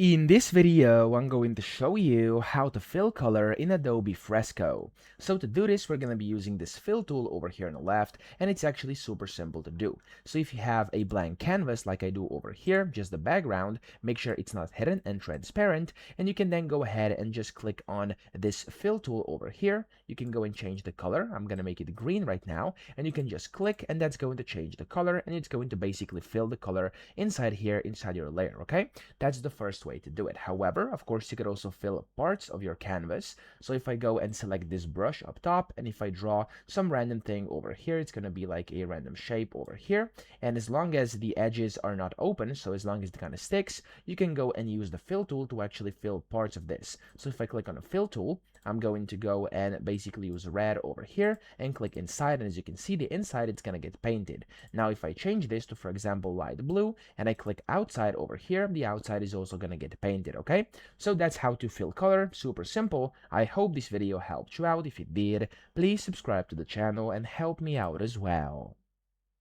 In this video, I'm going to show you how to fill color in Adobe Fresco. So to do this, we're going to be using this fill tool over here on the left, and it's actually super simple to do. So if you have a blank canvas like I do over here, just the background, make sure it's not hidden and transparent, and you can then go ahead and just click on this fill tool over here. You can go and change the color. I'm going to make it green right now, and you can just click, and that's going to change the color, and it's going to basically fill the color inside here, inside your layer, okay? That's the first way to do it. However, of course, you could also fill parts of your canvas. So if I go and select this brush up top, and if I draw some random thing over here, it's going to be like a random shape over here. And as long as the edges are not open, so as long as it kind of sticks, you can go and use the fill tool to actually fill parts of this. So if I click on the fill tool, I'm going to go and basically use red over here and click inside, and as you can see, the inside it's going to get painted. Now if I change this to, for example, light blue, and I click outside over here, the outside is also going to get painted, okay? So that's how to fill color, super simple. I hope this video helped you out. If it did, please subscribe to the channel and help me out as well.